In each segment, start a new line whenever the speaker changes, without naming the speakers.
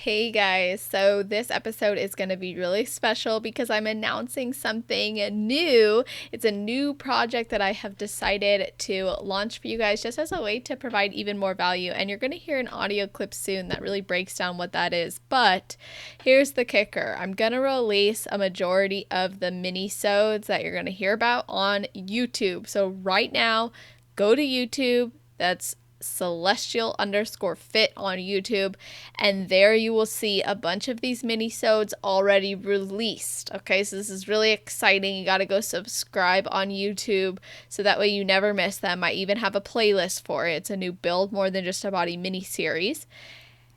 Hey guys, so this episode is going to be really special because I'm announcing something new. It's a new project that I have decided to launch for you guys just as a way to provide even more value. And you're going to hear an audio clip soon that really breaks down what that is. But here's the kicker. I'm going to release a majority of the mini-sodes that you're going to hear about on YouTube. So right now, go to YouTube. That's celestial_fit on YouTube, and there you will see a bunch of these mini-sodes already released. Okay, so this is really exciting. You got to go subscribe on YouTube so that way you never miss them. I even have a playlist for it. It's a new Build More Than Just a Body mini-series.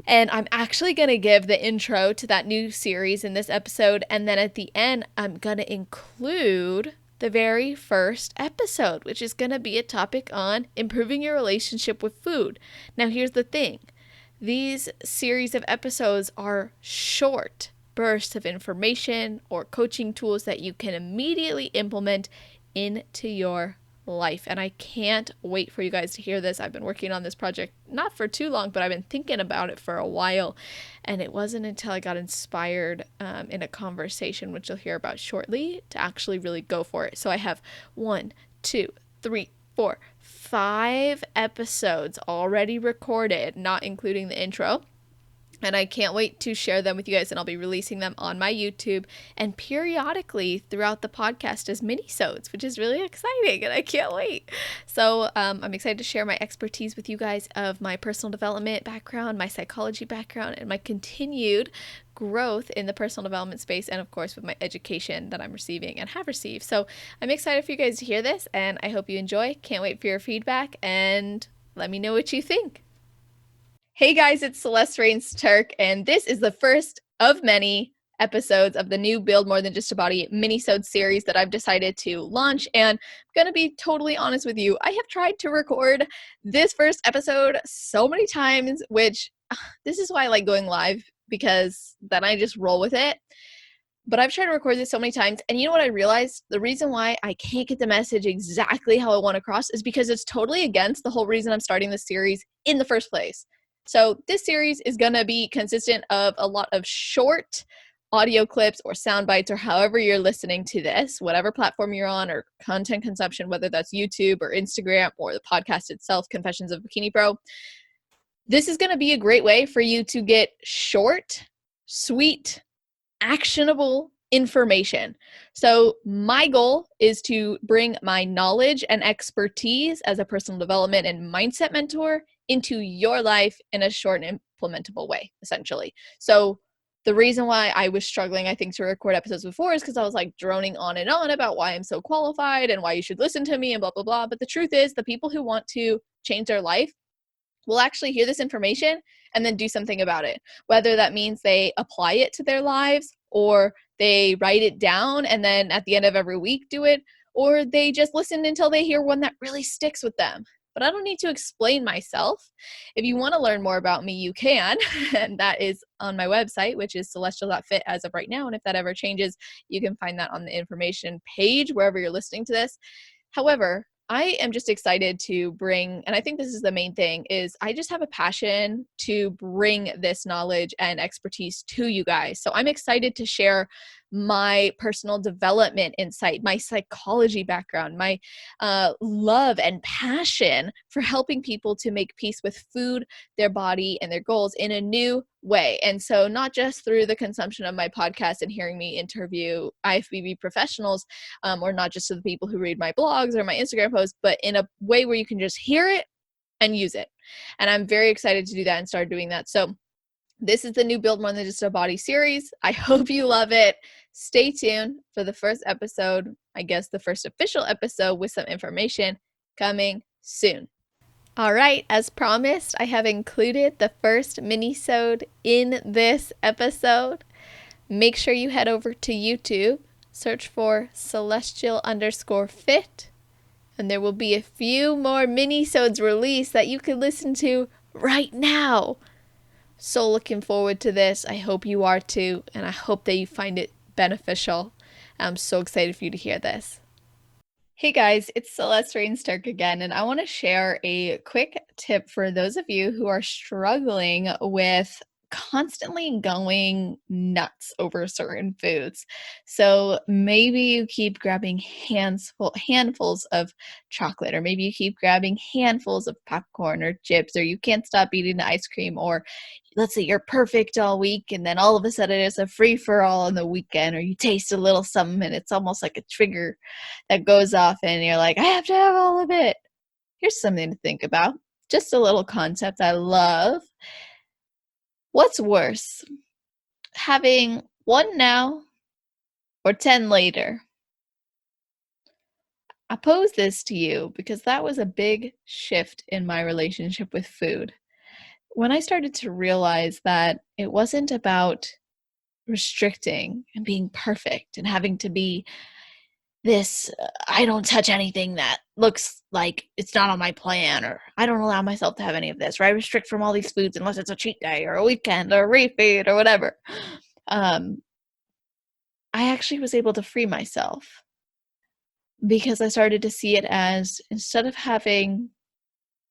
And I'm actually going to give the intro to that new series in this episode. And then at the end, I'm going to include the very first episode, which is going to be a topic on improving your relationship with food. Now, here's the thing. These series of episodes are short bursts of information or coaching tools that you can immediately implement into your life. And I can't wait for you guys to hear this. I've been working on this project not for too long, but I've been thinking about it for a while. And it wasn't until I got inspired in a conversation, which you'll hear about shortly, to actually really go for it. So I have 1, 2, 3, 4, 5 episodes already recorded, not including the intro. And I can't wait to share them with you guys, and I'll be releasing them on my YouTube and periodically throughout the podcast as mini-sodes, which is really exciting, and I can't wait. So I'm excited to share my expertise with you guys of my personal development background, my psychology background, and my continued growth in the personal development space, and of course with my education that I'm receiving and have received. So I'm excited for you guys to hear this, and I hope you enjoy. Can't wait for your feedback, and let me know what you think. Hey guys, it's Celeste Rains Turk, and this is the first of many episodes of the new Build More Than Just a Body mini-sode series that I've decided to launch. And I'm going to be totally honest with you. I have tried to record this first episode so many times, which this is why I like going live, because then I just roll with it. But I've tried to record this so many times, and you know what I realized? The reason why I can't get the message exactly how I want across is because it's totally against the whole reason I'm starting this series in the first place. So this series is going to be consistent of a lot of short audio clips or sound bites, or however you're listening to this, whatever platform you're on, or content consumption, whether that's YouTube or Instagram or the podcast itself, Confessions of Bikini Pro. This is going to be a great way for you to get short, sweet, actionable information. So my goal is to bring my knowledge and expertise as a personal development and mindset mentor into your life in a short and implementable way, essentially. So the reason why I was struggling, I think, to record episodes before is because I was like droning on and on about why I'm so qualified and why you should listen to me and blah, blah, blah. But the truth is, the people who want to change their life will actually hear this information and then do something about it. Whether that means they apply it to their lives, or they write it down and then at the end of every week do it, or they just listen until they hear one that really sticks with them. But I don't need to explain myself. If you want to learn more about me, you can. And that is on my website, which is celestial.fit as of right now. And if that ever changes, you can find that on the information page wherever you're listening to this. However, I am just excited to bring, and I think this is the main thing, is I just have a passion to bring this knowledge and expertise to you guys. So I'm excited to share my personal development insight, my psychology background, my love and passion for helping people to make peace with food, their body, and their goals in a new way. And so not just through the consumption of my podcast and hearing me interview IFBB professionals, or not just to the people who read my blogs or my Instagram posts, but in a way where you can just hear it and use it. And I'm very excited to do that and start doing that. So this is the new Build More Than Just a Body series. I hope you love it. Stay tuned for the first episode, I guess the first official episode, with some information coming soon. All right, as promised, I have included the first mini-sode in this episode. Make sure you head over to YouTube, search for celestial_fit, and there will be a few more mini-sodes released that you can listen to right now. So looking forward to this. I hope you are too, and I hope that you find it beneficial. I'm so excited for you to hear this. Hey guys, it's Celeste Rains Turk again, and I want to share a quick tip for those of you who are struggling with constantly going nuts over certain foods. So maybe you keep grabbing handfuls of chocolate, or maybe you keep grabbing handfuls of popcorn or chips, or you can't stop eating the ice cream, or let's say you're perfect all week and then all of a sudden it's a free for all on the weekend, or you taste a little something and it's almost like a trigger that goes off and you're like, I have to have all of it. Here's something to think about. Just a little concept I love. What's worse, having one now or 10 later? I pose this to you because that was a big shift in my relationship with food. When I started to realize that it wasn't about restricting and being perfect and having to be this, I don't touch anything that looks like it's not on my plan, or I don't allow myself to have any of this, or I restrict from all these foods unless it's a cheat day or a weekend or a refeed or whatever. Um, I actually was able to free myself because I started to see it as, instead of having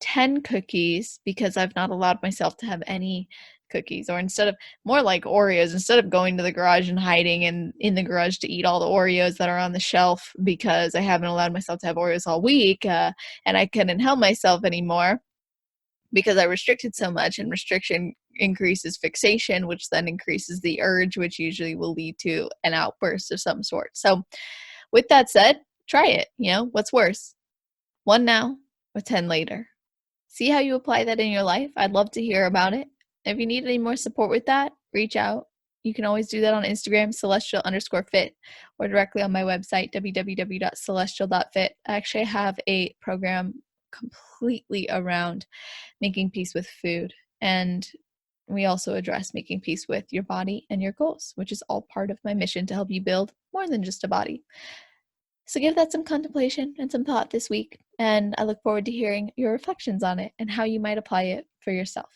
10 cookies because I've not allowed myself to have any cookies, or instead of, more like Oreos, instead of going to the garage and hiding in the garage to eat all the Oreos that are on the shelf because I haven't allowed myself to have Oreos all week, and I couldn't help myself anymore because I restricted so much, and restriction increases fixation, which then increases the urge, which usually will lead to an outburst of some sort. So with that said, try it. What's worse, one now or 10 later? See how you apply that in your life. I'd love to hear about it. If you need any more support with that, reach out. You can always do that on Instagram, celestial_fit, or directly on my website, www.celestial.fit. I actually have a program completely around making peace with food. And we also address making peace with your body and your goals, which is all part of my mission to help you build more than just a body. So give that some contemplation and some thought this week, and I look forward to hearing your reflections on it and how you might apply it for yourself.